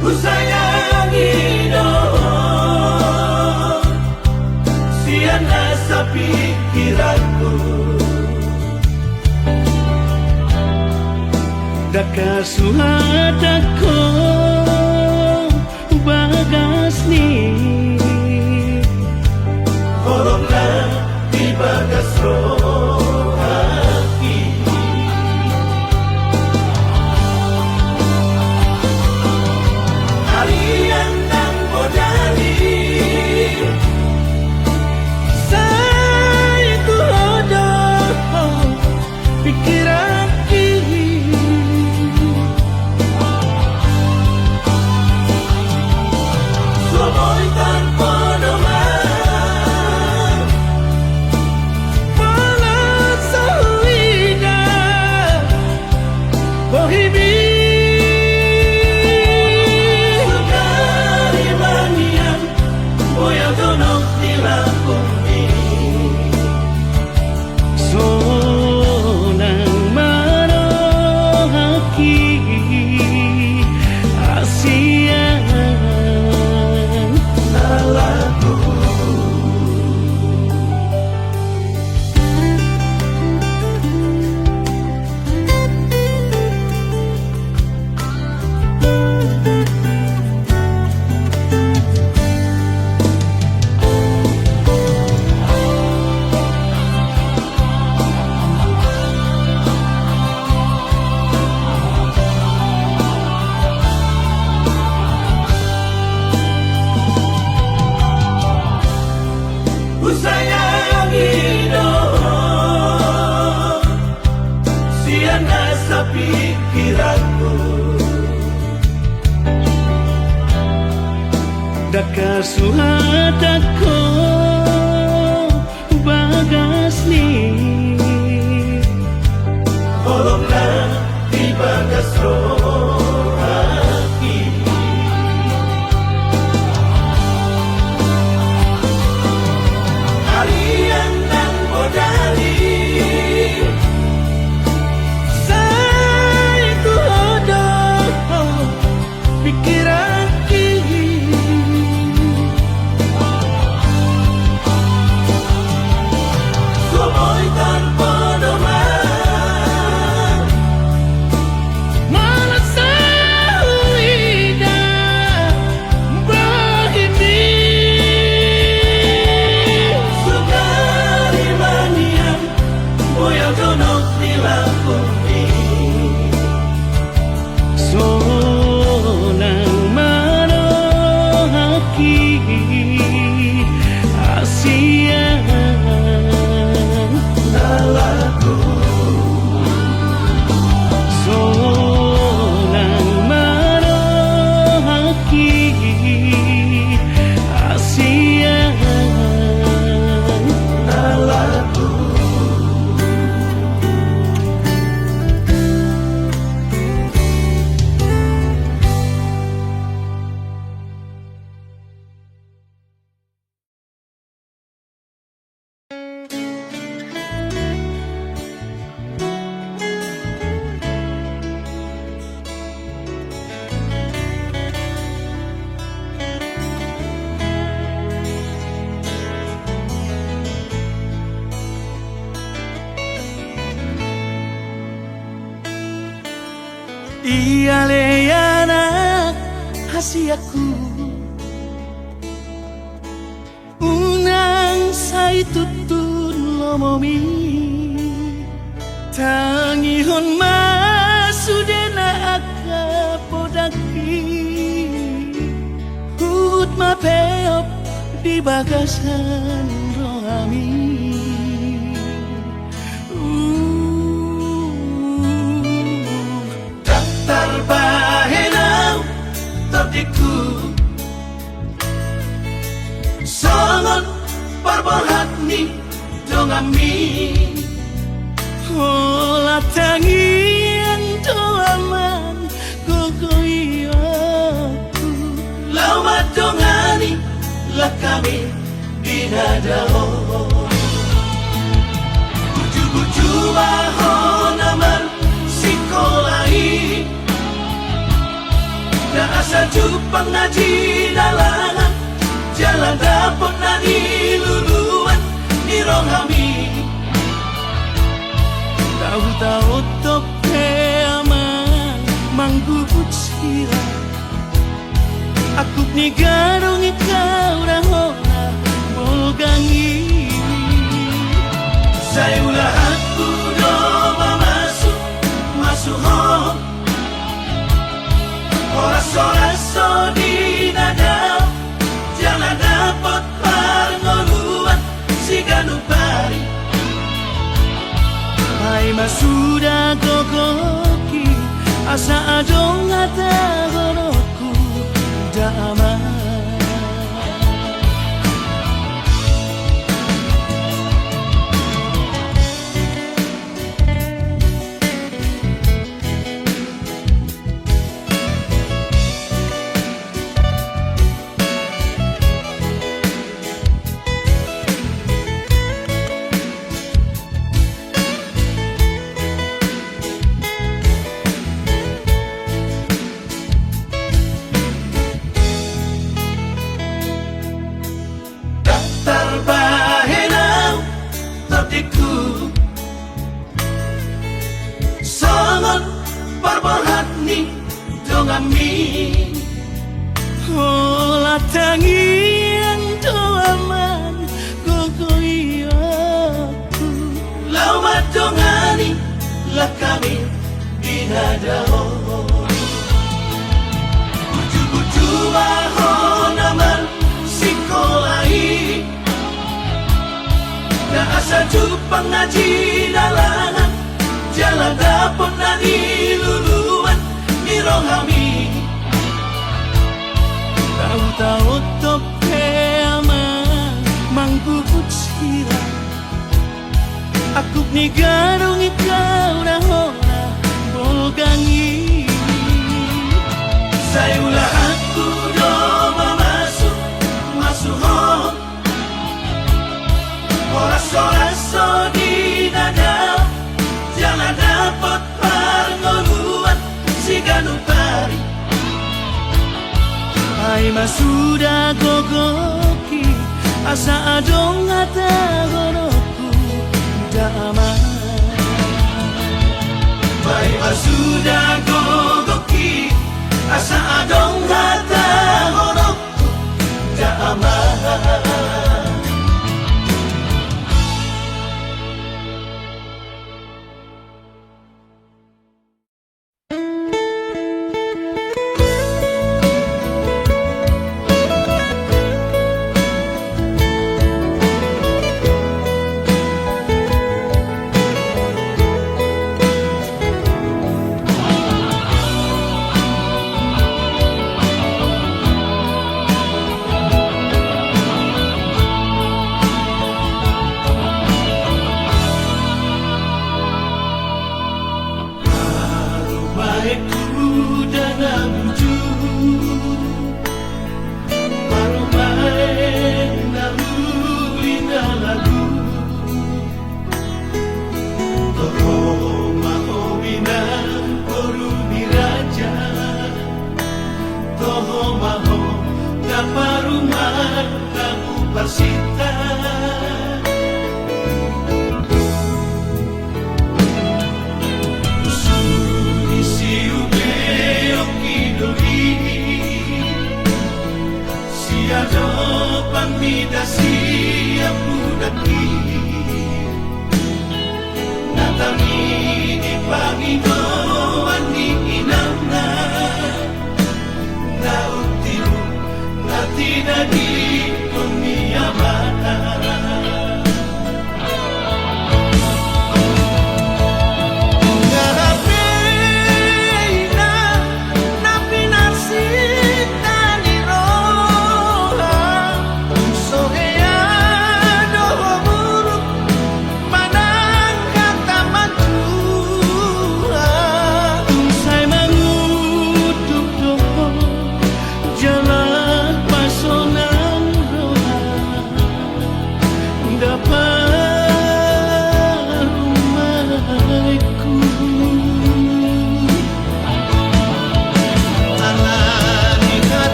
ku sayangi dong, sian asa pikiranku. Daka suhatako bagas ni Horonglah di bagas roh hati. Kalian nang bodali saya ku hodoh pikiran Somoy tanpa nomor malas sahida bohimi Sekali manian boya donok di lakumi. sonang marohaki asian Salahku ku sayangi dong, sian asa pikiranku. Daka suhatako bagas ni Tolonglah di bagas roh hati. Kalian nang bodali saya ku hodoh pikiran Somoy tanpa nomor malas sahida bohimi Sekali manian boya donok di lakumi. sonang marohaki asian Salahku sonang marohaki asian salahku. Iya leyana hasiaku unang say tutun lomomi tangihon masudena akapodaki hut mapeop di bagasan rohami. Tarbahenau tadiku sangat parbahatni dongami Ola tangian doaman gogoyaku Lama dongani lah kami binadao Buju-buju bahonaman sikolahi Na asa jupang na dalangan jalan dapot na niluluan ni Rohami. Tahu-tahu tope aman manggubut sira. Aku ni garong ikaw rahona bolgangi. Saya ulah aku doa masuk home. Oras-oras di nada jalan dapat parngoluan si ganupari. Hai masuda gogoki asa adong ata goroku damai. Sangat berbahat ni dongami. Oh latangian doaman gogoiyaku. Laumat dongani lah kami binadao. Buju-buju bahon naman sikolai. Na asa jupang na dalangan jalan dapot na niluluan ni Rohami. Tahu-tahu tope aman manggubut sira. Aku ni garong ikaw rahona bolgangi. Saya ulah aku doa masuk home. Oras-oras di nada jalan dapat parngoluan si ganupari. Hai masuda gogoki asa adong ata goroku damai. Baik sudah gogoki asa adong hata goroku damai.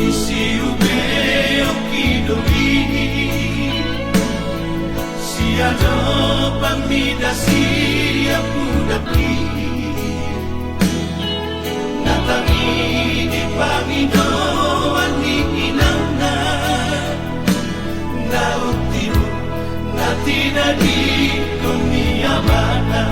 isi ube okidori siado pamida siapu dapi natangi di pangido ani inangna nautimu natina di kuniamana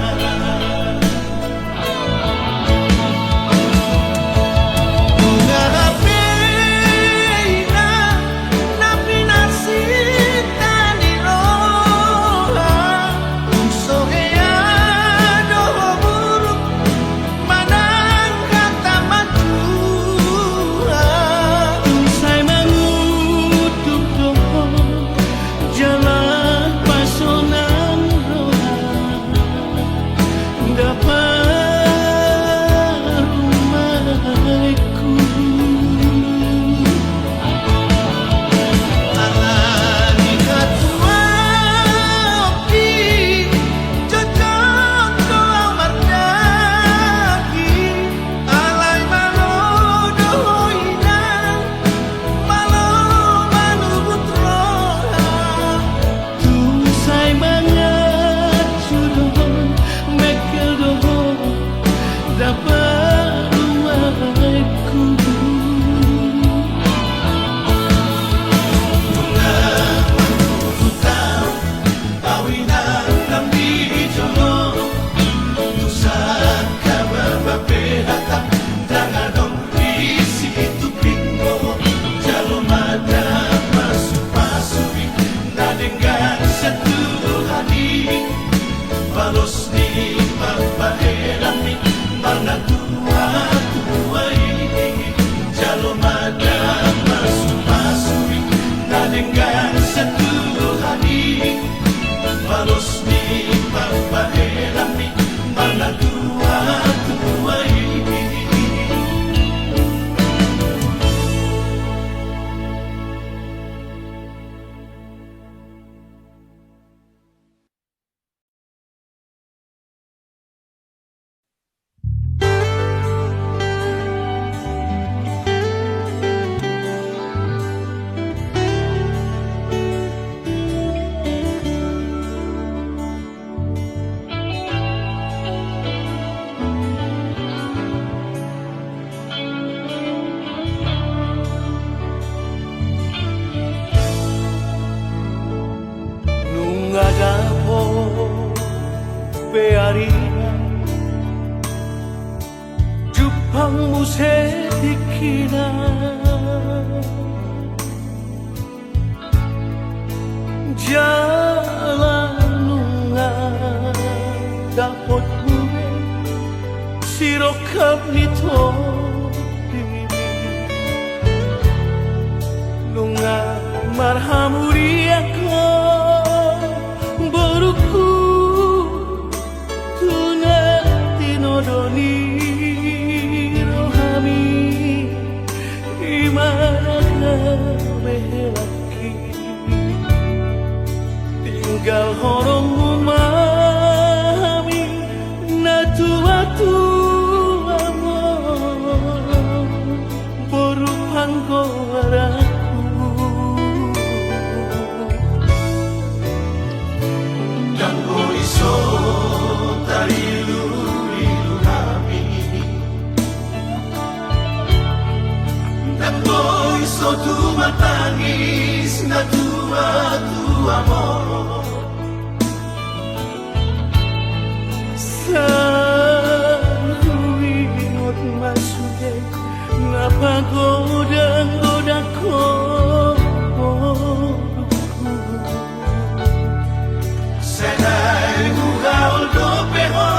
Balos ni papaherami mana tua ini jalo mada masuk-masuk na dengan satu hari balos ni papaherami mana tua ini Bearina Jupang musetikina Jalan nunga Dapot gue Sirokap nito Nunga marhamuri ako Boruku Doni rohami imana belaki tinggal horong umami na tua mo borupan koraku dan iso tarilu Boy, so tu matangis na tua mo Sa luwingot masugay Napagoda ko Senay bugaol do peho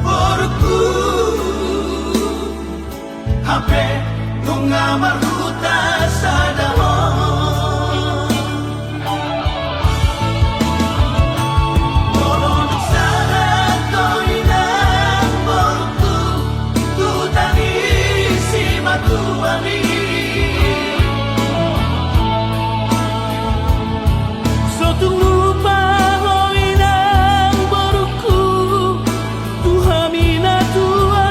Porku Hape Nunga maruta sa dahon Moron sana ko inang porku Tutani si matuami So tumupa ho inang boruku Tuhamina tua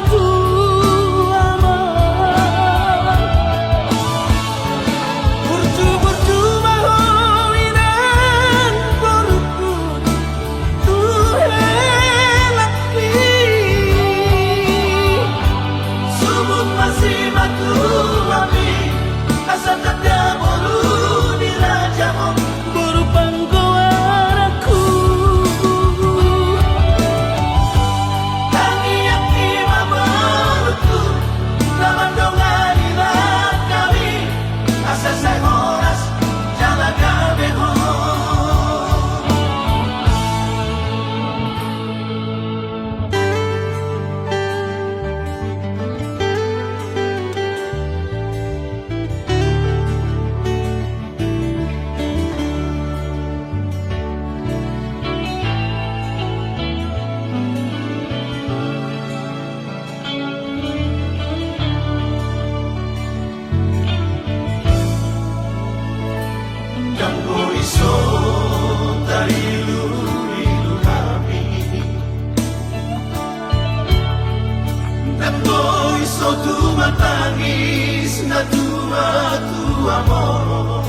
tu amor.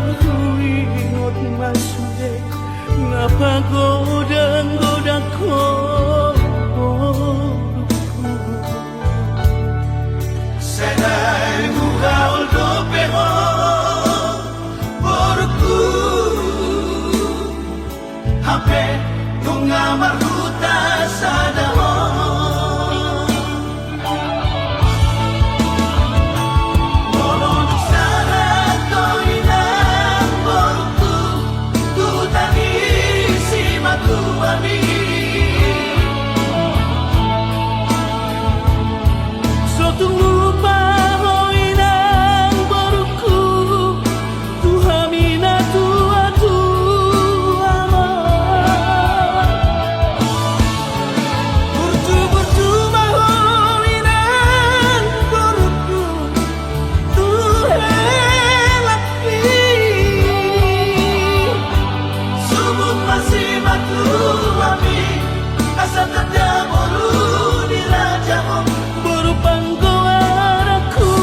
Saruingot masude napagoda-goda ko Senai mugaul do peho porku Hape tunga maruta sa dahon Molon sana to inang porku tutani si matuami Sotung lupa ho inang baruku Tuhamina tua amor Bertu ho inang baruku Tuhelapi Subuk masih matuami asa tanda boru di rajamu Baru panggoaraku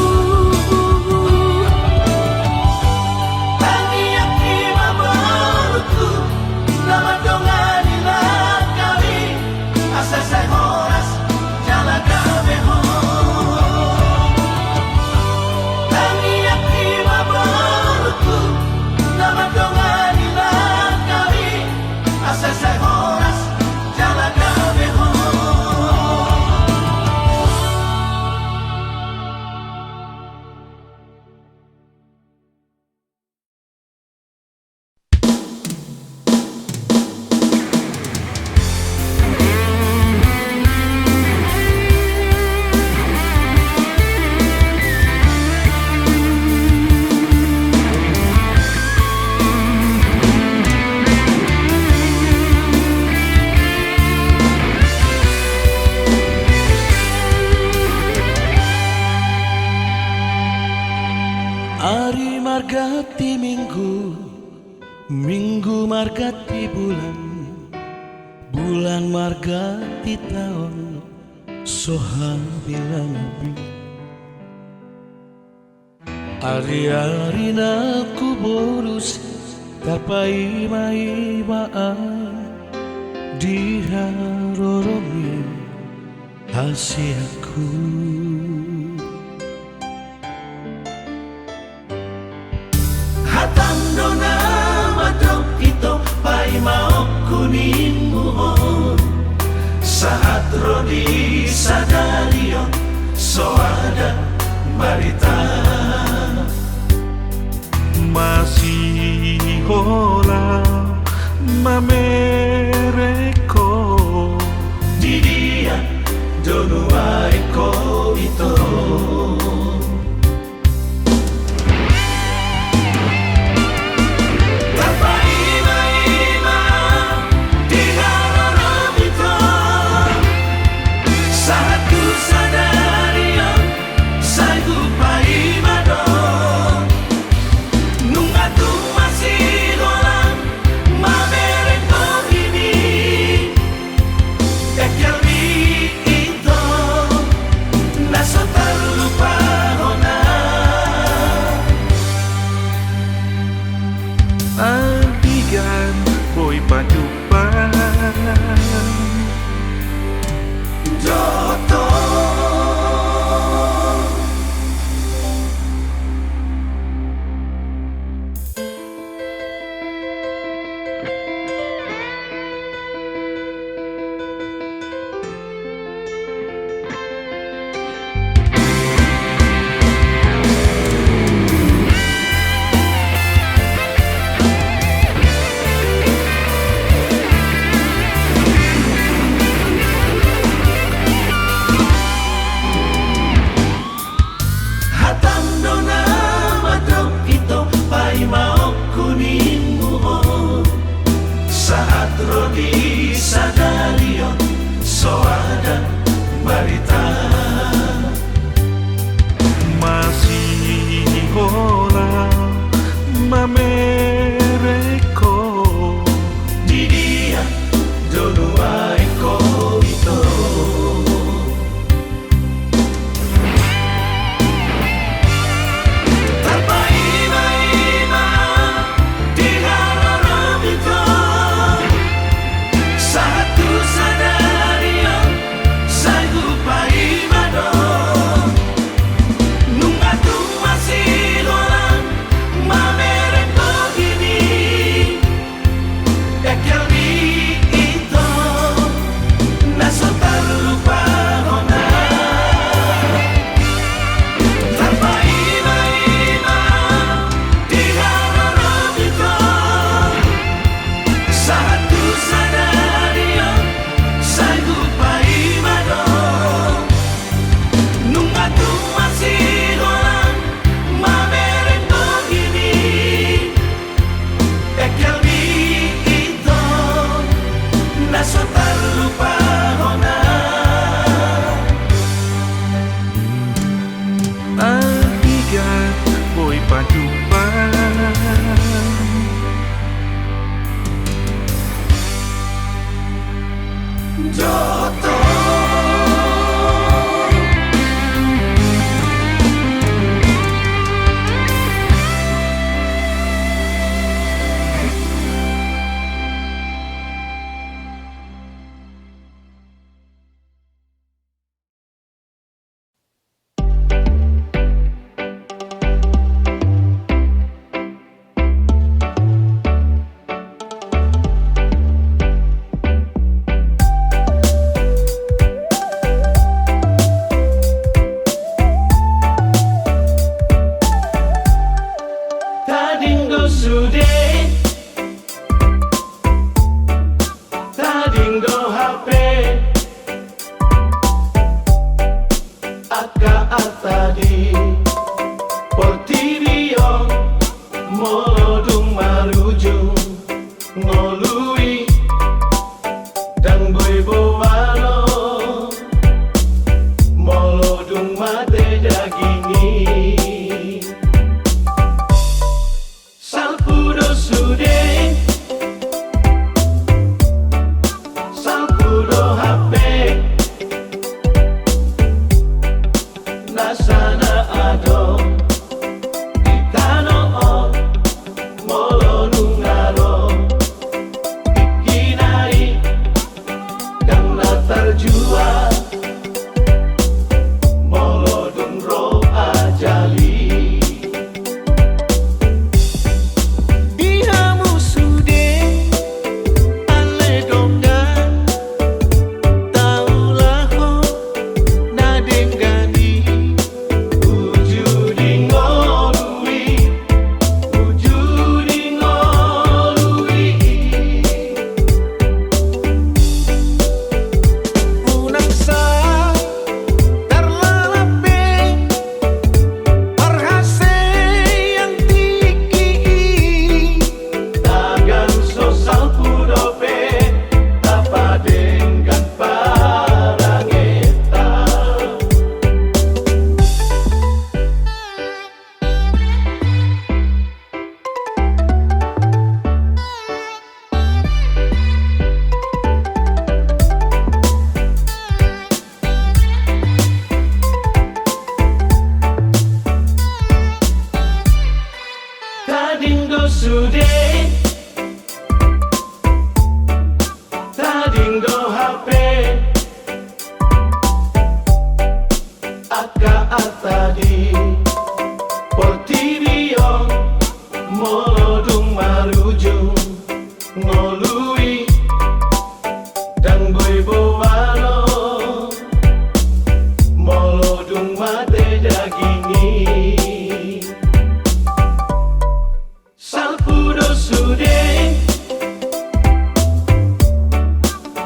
Tangi aki mabaruku Nama donganila kami Asa say horas Jala kabeho Tangi aki mabaruku Nama donganila kami Asa say horas Jala kabeho Hari margati minggu Minggu margati bulan Bulan margati tahun Soha bilang bi Ari-ari naku borus Tapai maibaan Diharoromi hasiaku Hatando na madok ito Pai maok kuning muhon Saat rodi sadario So ada barita Masih hola mamereko Di dia donua eko ito tadi Portirio molodung marujung ngolui dan boy bowano molodung mate jagini salpudo sude salpudo hape nasana ado itano molodung aro ikinai dan latar jua molodung ro ajali dihamu sude ale donggan taulaho nadengani ujudi ngolui unang sa terlalape parhase yang tinggi tagan sosal pudope tapa dengan parangeta Tadinggo sude Tadinggo hape Aka atadi Portirio molodung marujung ngolui dan boy bowano molodung mate jagini salpudo sude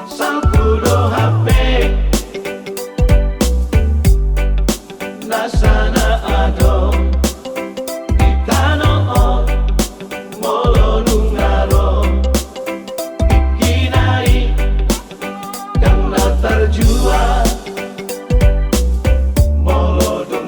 salpudo hape nasana ado itano molodung aro ikinai dan latar jua molodung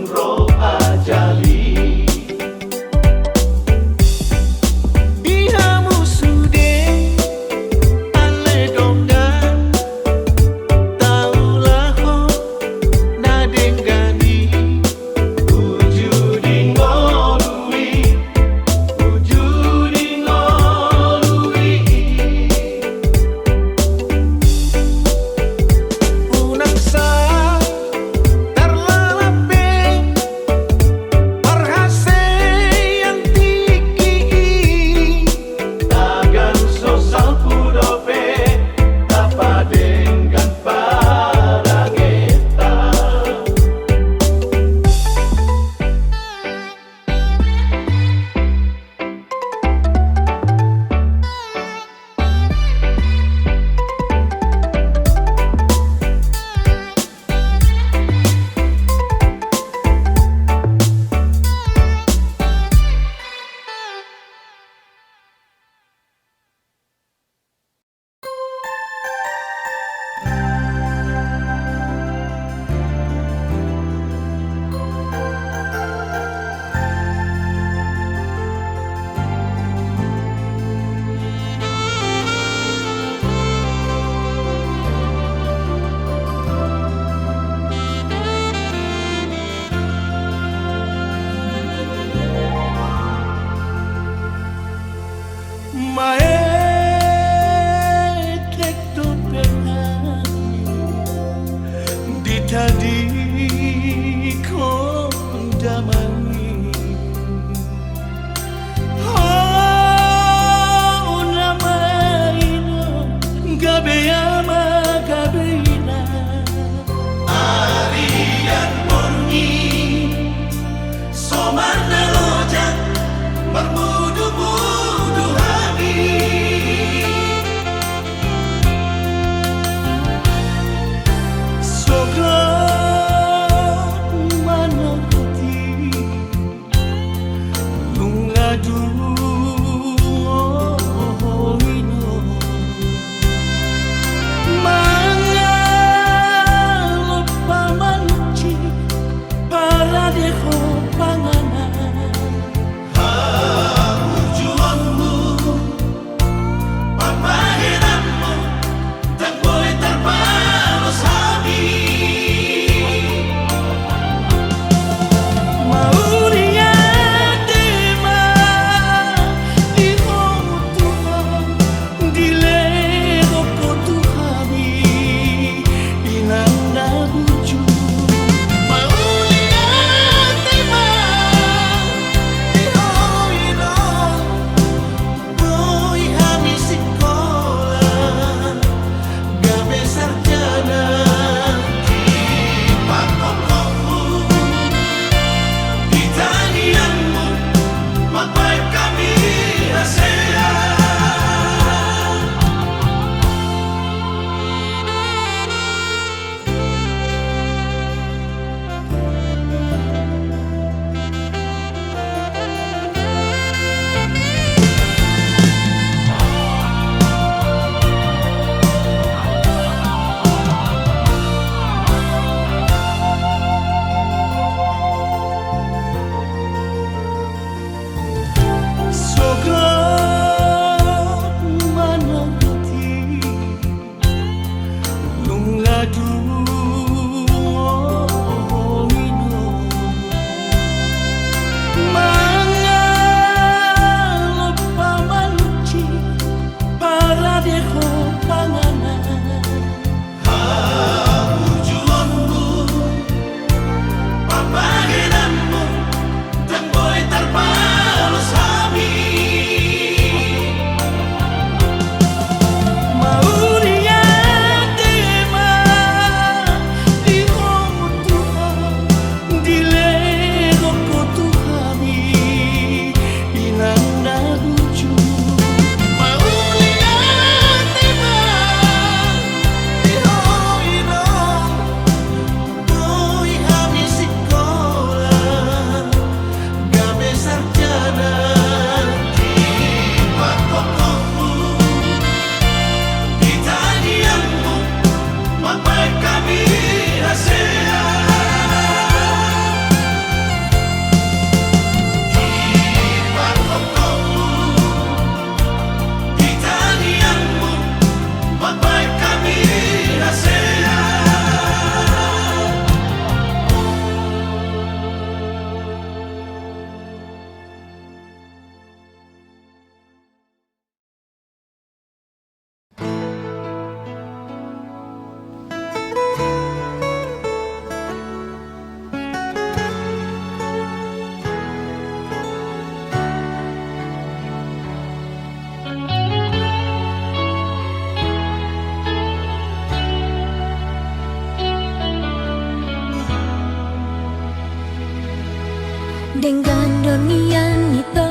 dengan donian itu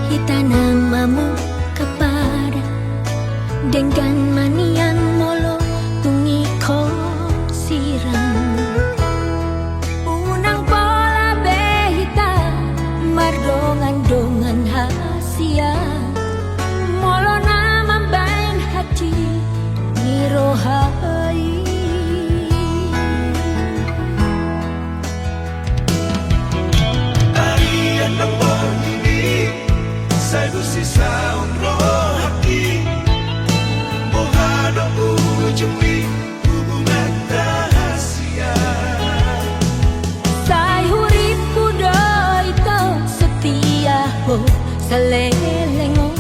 hita namamu kepada dengan manian molo tungi ko sirang unang pola behita mardongan-dongan hasia molo nama bain hati nirohai Arian ng morning sa sisa roh hati mohana ujumi hubungan rahasia say hurip kudo ito setia ho sa lelengo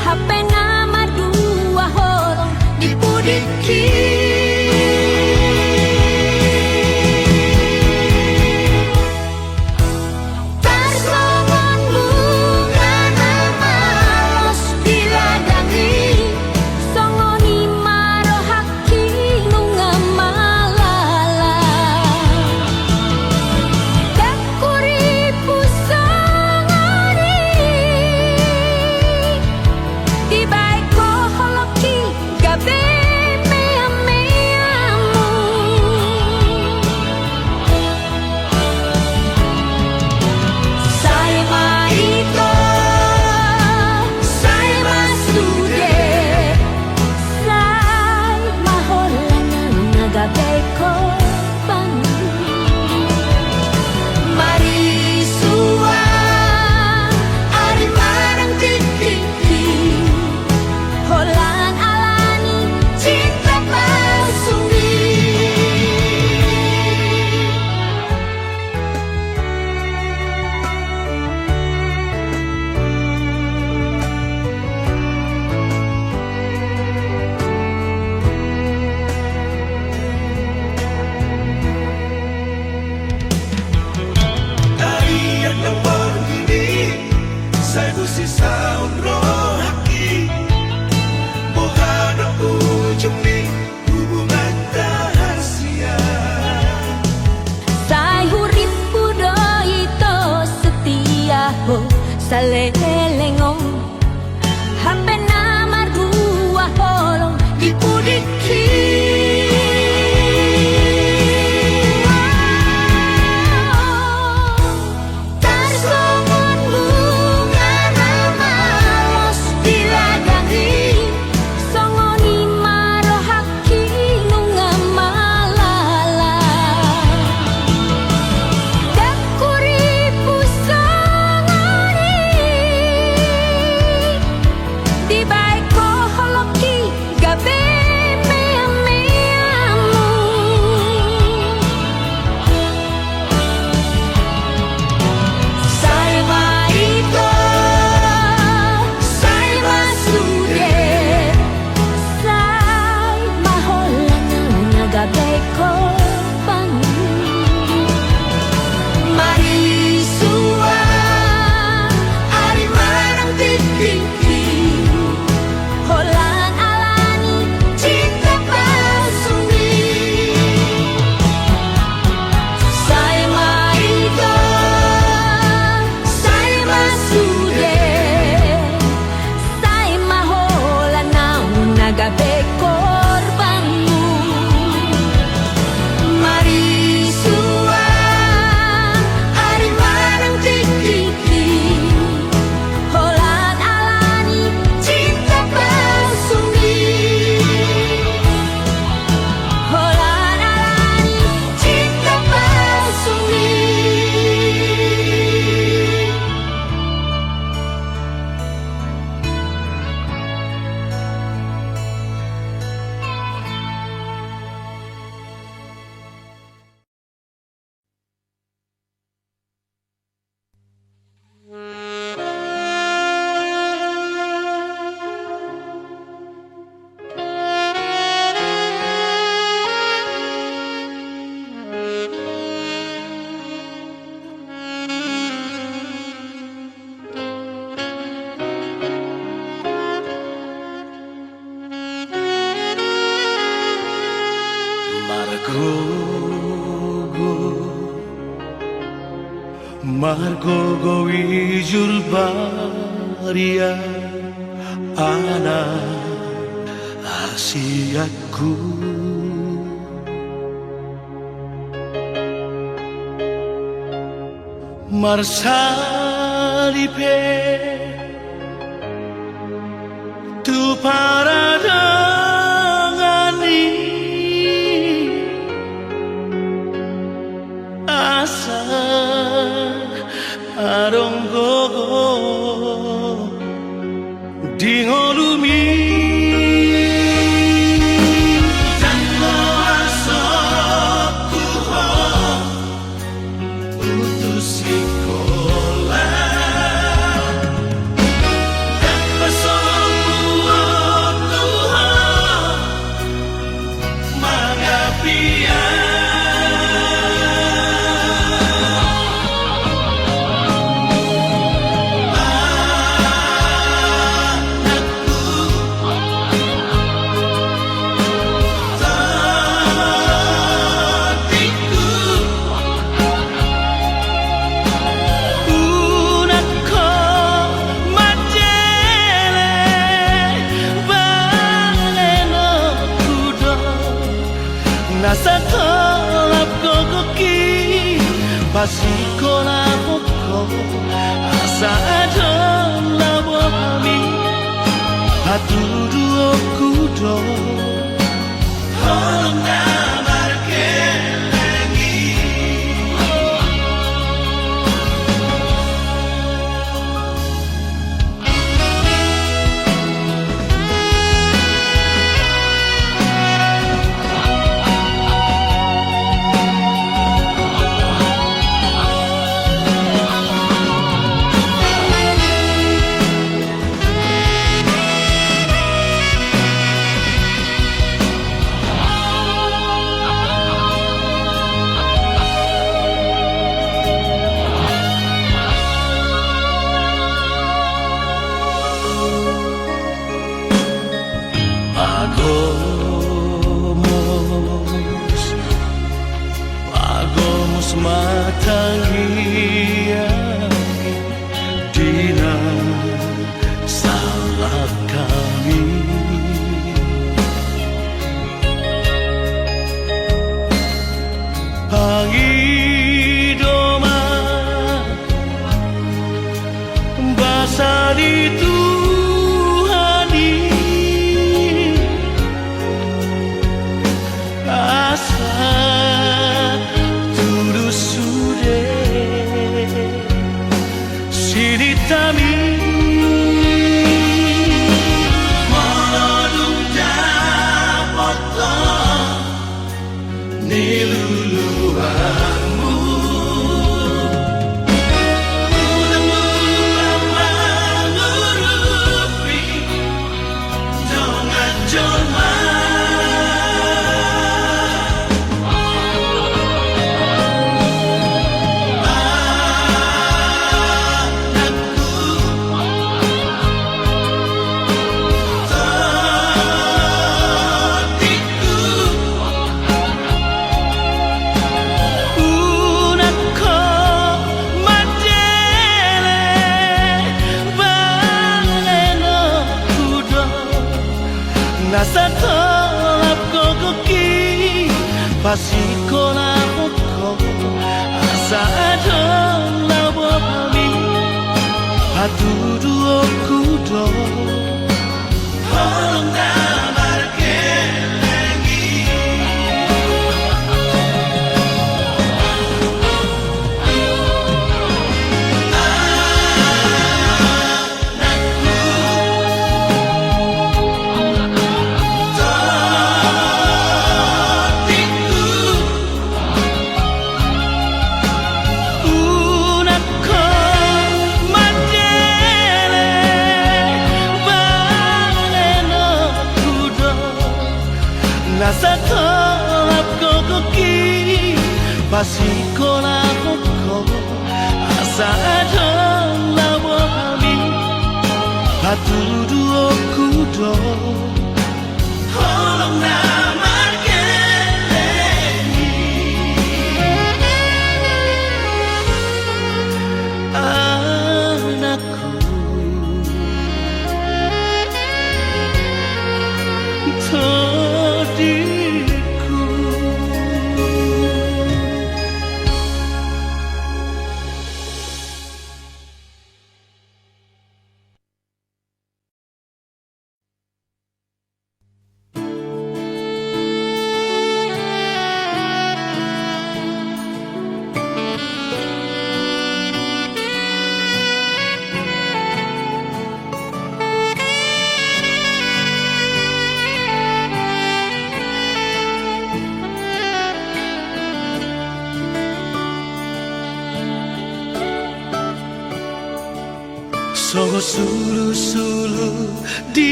hape nama dua holong dipudiki sisa roh hati mohana ujumi hubungan rahasia say hurip kudo ito setia ho sa lelengo hape nama dua holong dipudiki Margo gowijul baria ana asiaku Marsalipe tu paradangani asa aronggogo dingolumi Jango asoku ho putus sekolah dan pesoku Tuhan mangapia Nasa tolap gogoki Pasiko na poko Asa adon na wami Hatudu okudo Holong na markelengi Agomos matangia Dina salah kami Pangidoma Basari Tuhani Asa Siritami Molodung dapoto niluluanmu Udang lupa mengurupi Jongan jolma Nasa tolap gogoki Pasiko na poko Asa adon na wami Hatudu okudo Holong na markelengi Nasa tolap gogoki Pasiko na poko Asa adon na wami Hatudu okudo Holong na markelengi Songo sulu-sulu di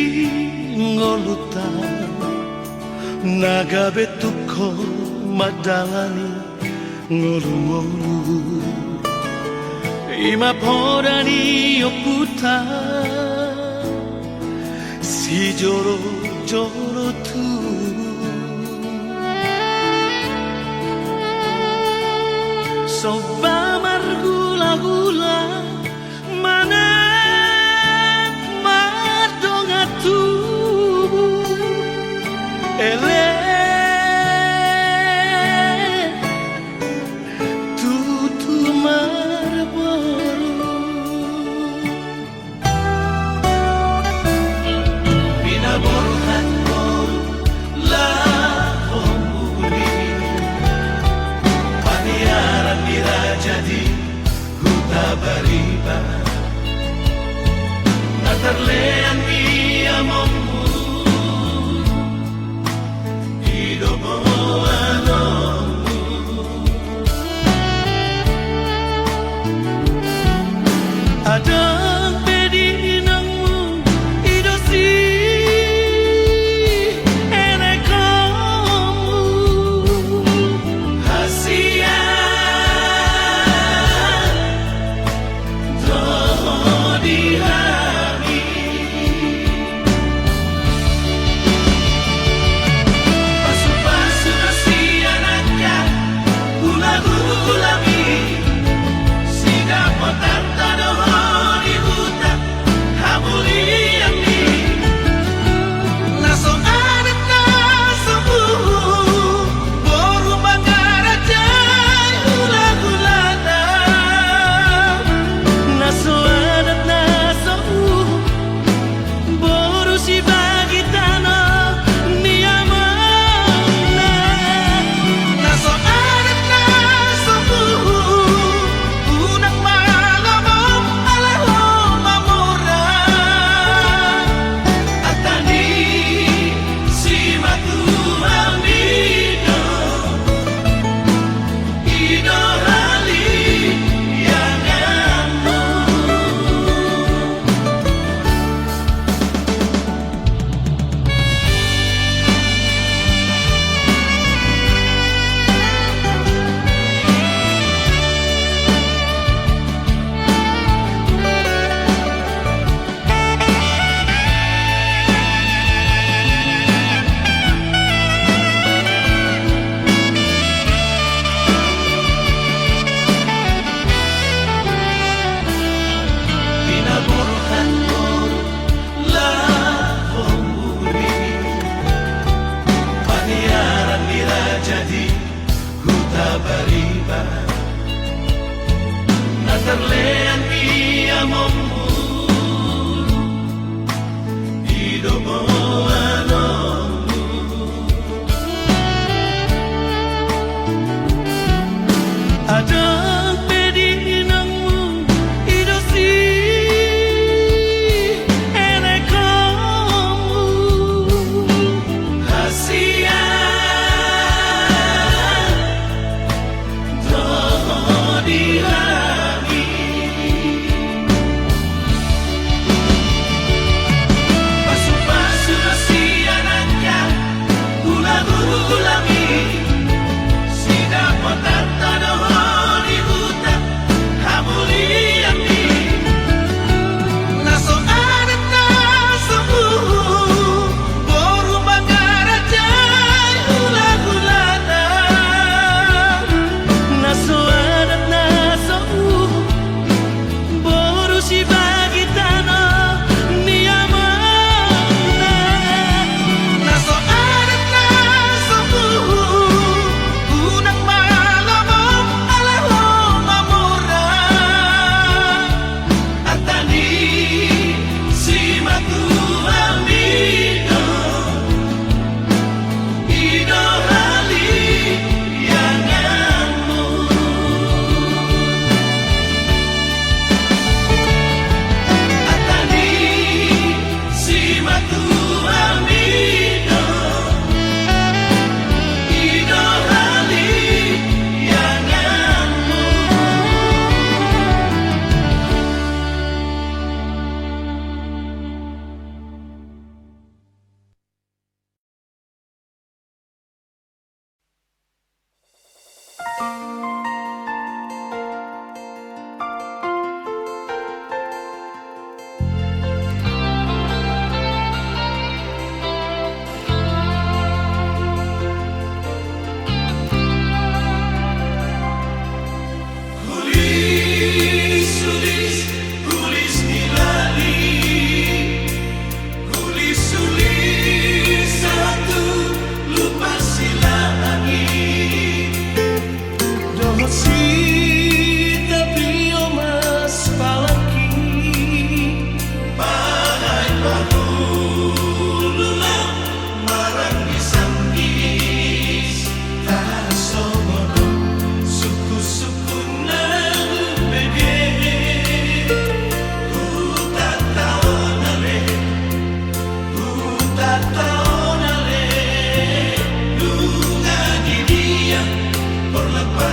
ngoluta Naga betuko madalani ngolu-ngolu Ima podani oputa Si joro-joro tu Soba margula-gula Mana madongatu Ele tutu marboru Binaborhan ko lahomuli Paniaran dira jadi huta bariba Natarlean dia momu Hidomo anomu Adang pedinangmu idosi enekamu Hasia Dodihami Pasu-pasu nasianaka Hula-hulami Sida potanta dohoni hutan Hamuliami Naso adat naso Boru mangarajai hula-hulana Naso adat naso boru si bagi tanah niyamana Naso adat naso Unang malamom alaho mamura Atani si matuamido Ido hali yang amo Binaborhan ko lahomuli Paniaran dira jadi huta bariba Natarlean ia momu Hidomo anomu Adang pedinangmu idosi enekamu Hasia Dodihami Pasu-pasu nasianaka Hula-hulami Sida potanta dohoni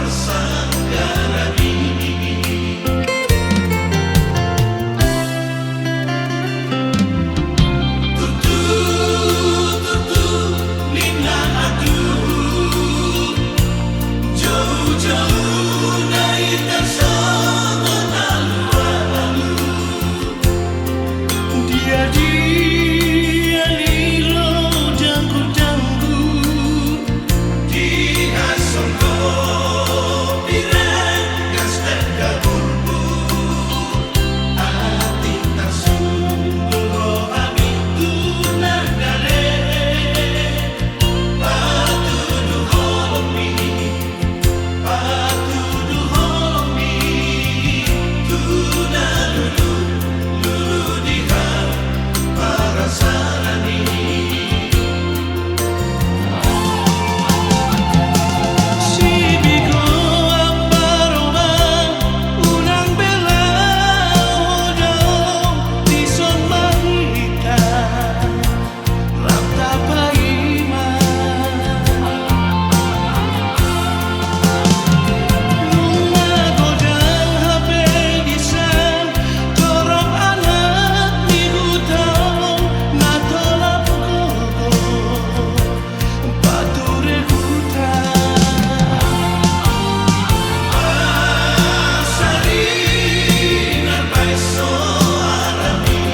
Parsanggarani. Tutu nina aduh, jauh-jauh nai tersama lalu. Dia lilo janggu-janggu, Dia songko pirang gas dan kabulbu, ati tersungguh ami tunah dale, patuduh holomi, tunah lulu diha Parsanggarani. si bigo ambaroma, unang bela odong, tison mahita, rapta paima. Nunga godang hape disan, torong anak di hutang, natolap gogo, pature hutang. Salinan paiso alami,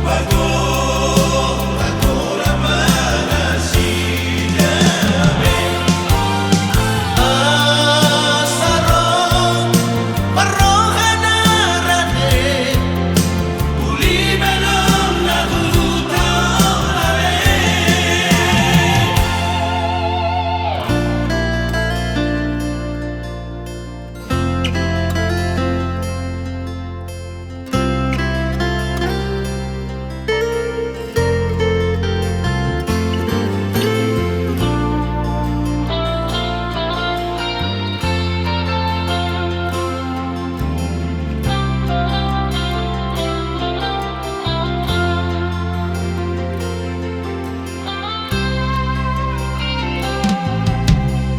bagong atora magasidame. Asarong parohana rade, uli belum nagutang ale.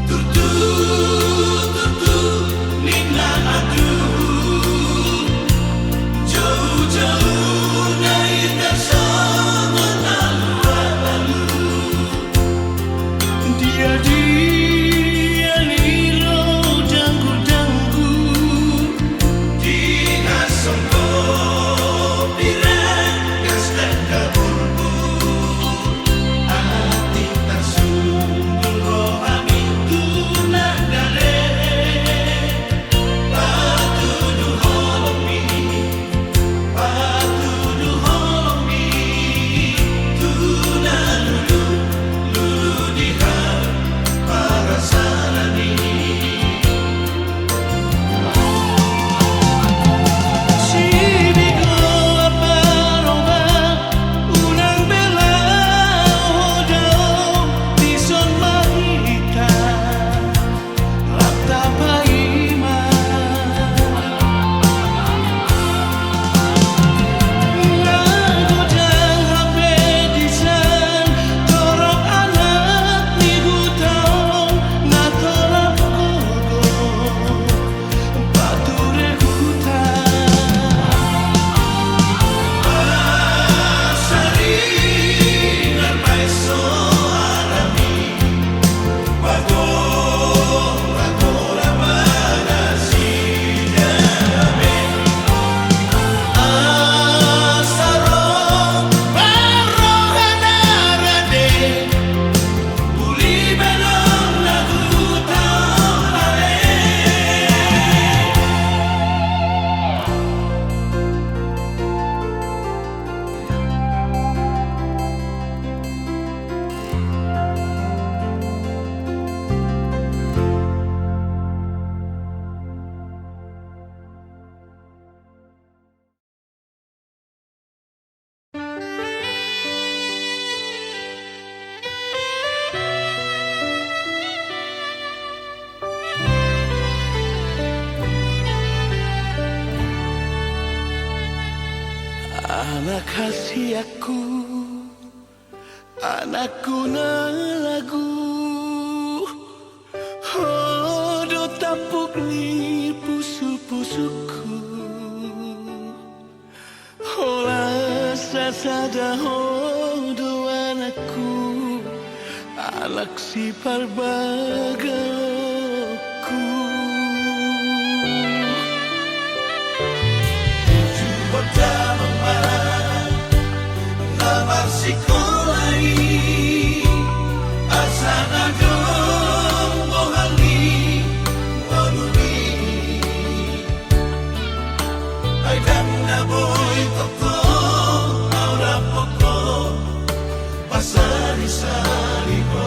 Tutu nina aduh, jauh-jauh nai tersama lalu. Dia lilo janggu-janggu, Dia songko pirang gas dan kabulbu, ati tersungguh ami tunah dale, patuduh holomi, tunah lulu diha Parsanggarani. si bigo ambaroma, unang bela odong, tison mahita, rapta paima. Nagojang hape disan, torong anak di hutang, natolap gogo, pature hutang. Salinan paiso alami, bagong atora magasidame. Asarong parohana rade, uli belum nagutang ale. Anak khasiatku, anakku na lagu, oh apuk ni pusu-pusuku Ola sasada hodo anakku Alak si parbagaku Pada mama Namar sikolai Asana dong mohali Waluni Aidang na boy toko Aura poko Pasari-sari ko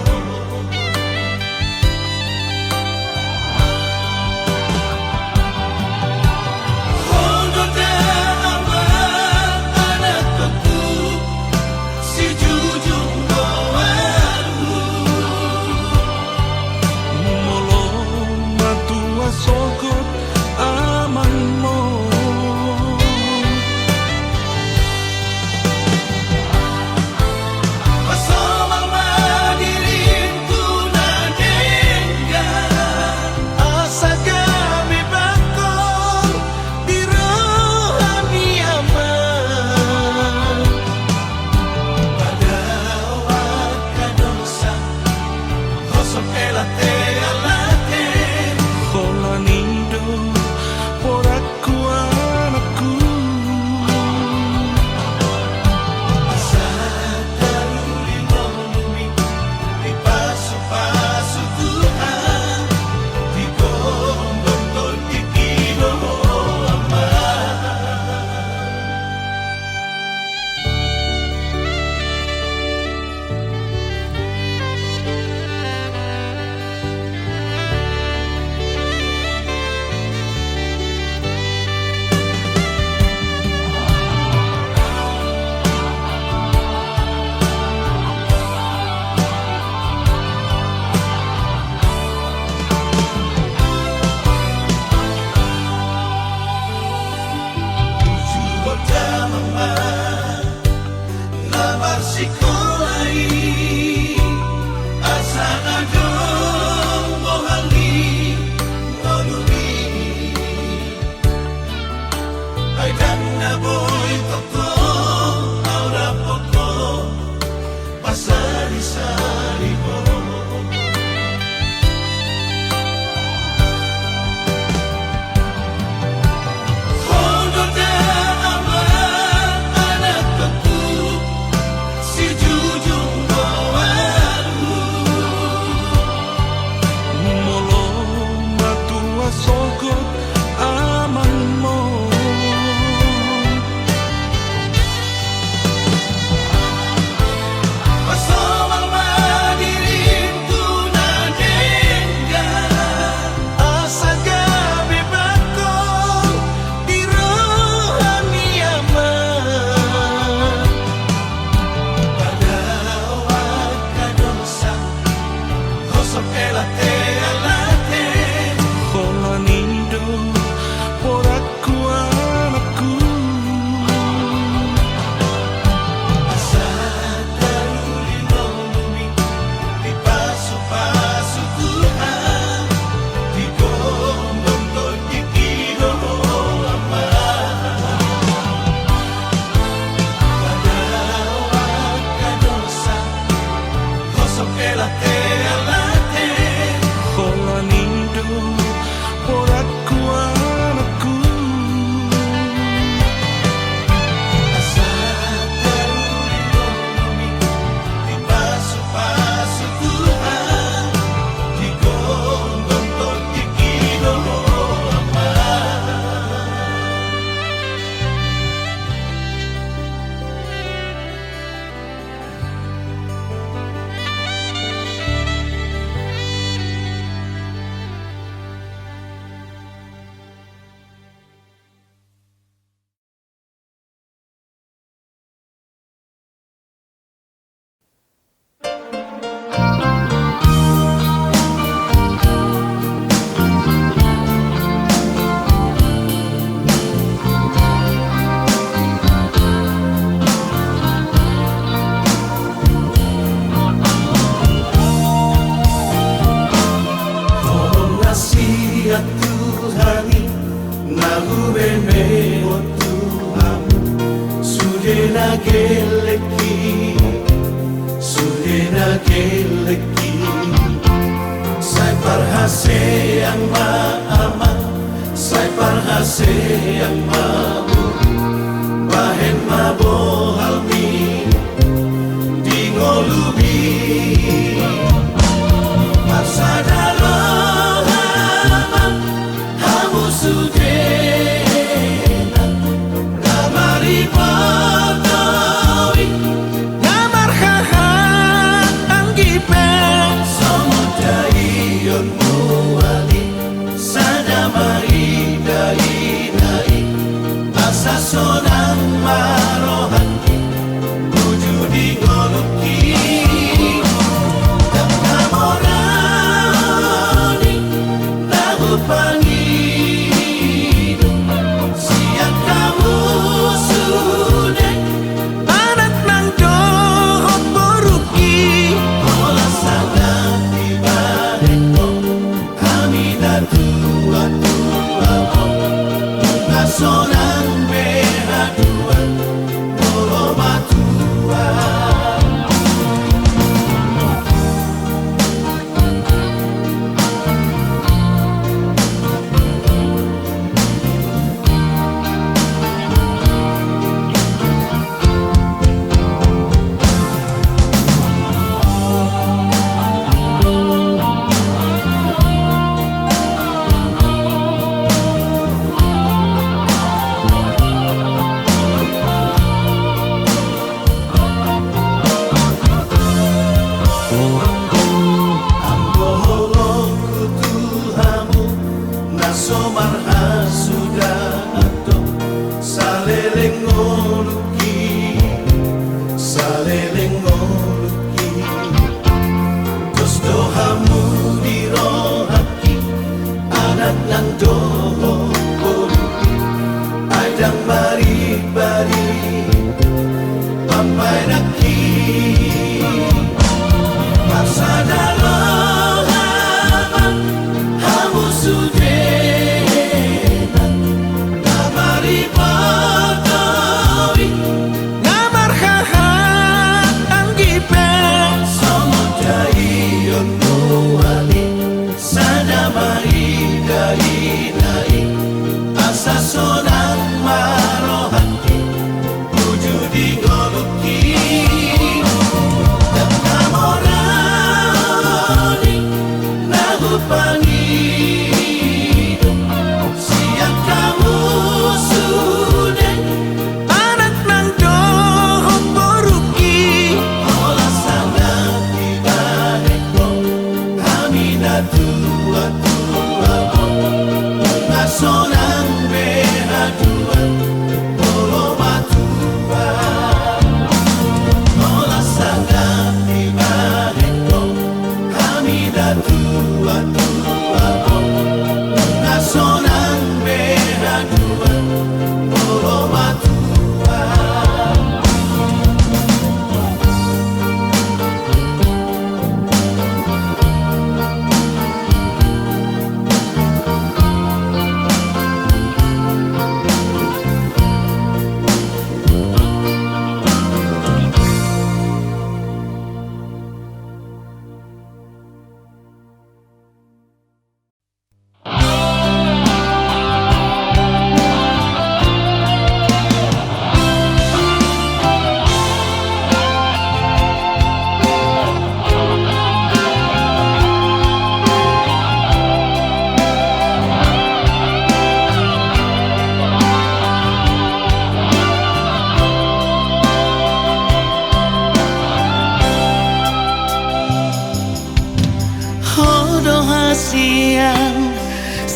geleki Sai parhase yang maama Sai parhase yang mabu Bahen mabohalmi Di ngolubi Marsada rohama Hamu sudena Namari potowi Namar haha anggipe Somodai yon muali Sadamai dai dai Asa sonang marohati Wujudi ngoluki Dan namorani Nagu pangidu Siang kamu sudah Anak nang dohok boruki Ola sangat ibadeko Hamidah tua Nasonan behaduan Olo matua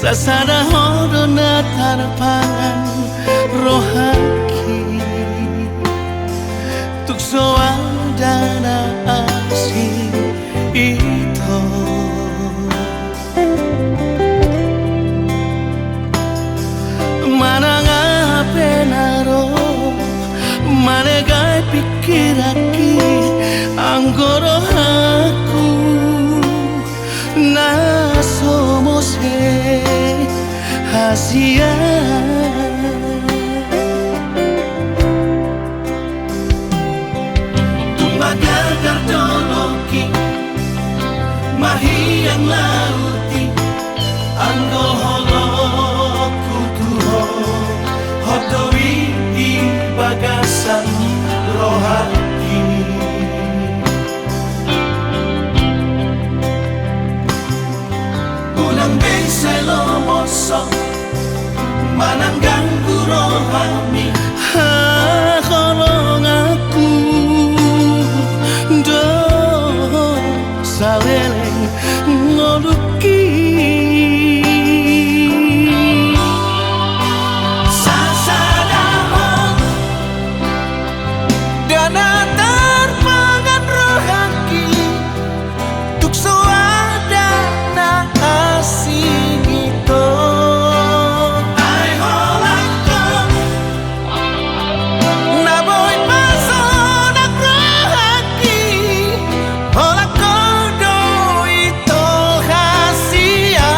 Sasada hodo na tarapangan rohaki Tukso dana asi ito Mana nga penaro Manegay pikiraki Ang gorohaku Na somos hasia selo mosok manang ganggu rohani Kolong aku do saleleng ngoluki sasadahon dana terpangan rohaki tuk soada na asing itu ai holakon na boy pasonak rohaki hola kodo itu hasian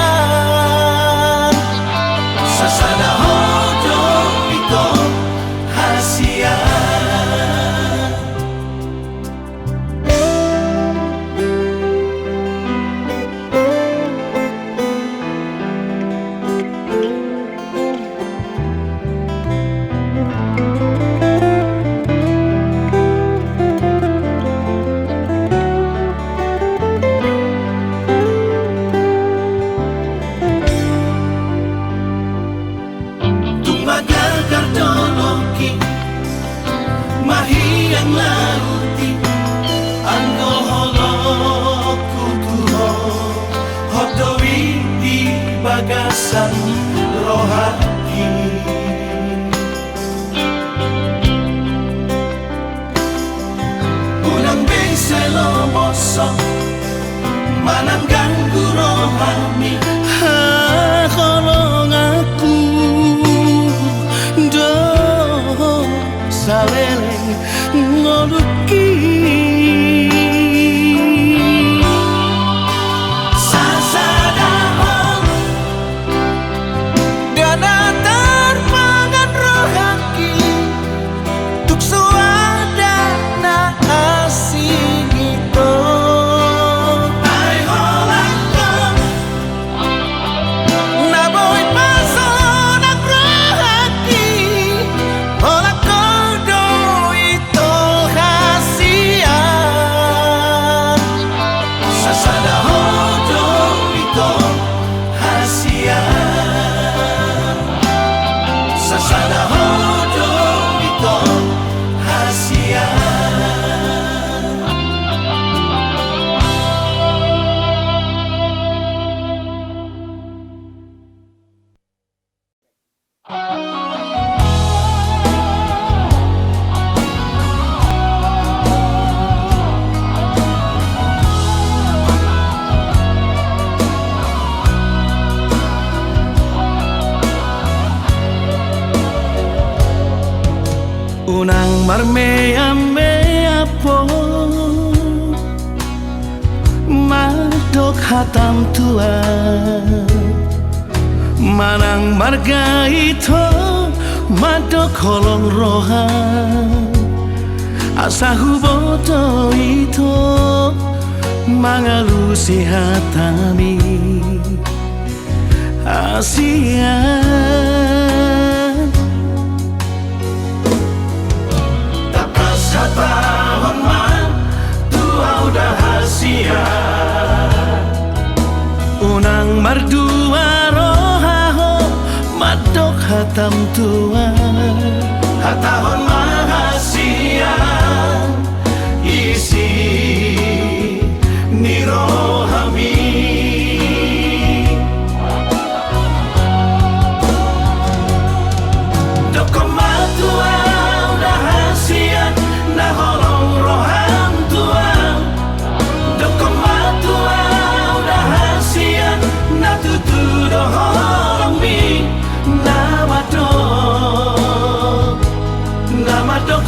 sasada hodo ito hasia tumagal kardoloki mahiyang lauti anggo holoku tuho hodowi di bagasan rohaki unang selo mosok manang ganggu rohani kolong aku do saleleng ngoluki sasadahon dana terpangan rohaki tuk soada na asing itu ai holakon na boy pasonak rohaki hola kodo itu hasian sasada hodo ito hasia sasada hodo ito hasia unang marmea mea po madok hatam tua manang marga itu madok kolong rohan asa huboto itu mangalusi hatami asian tapas hatahon man tua udah hasia unang mardua rohaho madok hatam tua hatahon mahasia isi nirohami dokomatua udah hasia na holong roham tua dokomatua udah hasia na tutu doholong mi nama dok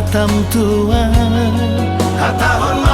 hatam tuan Hatahon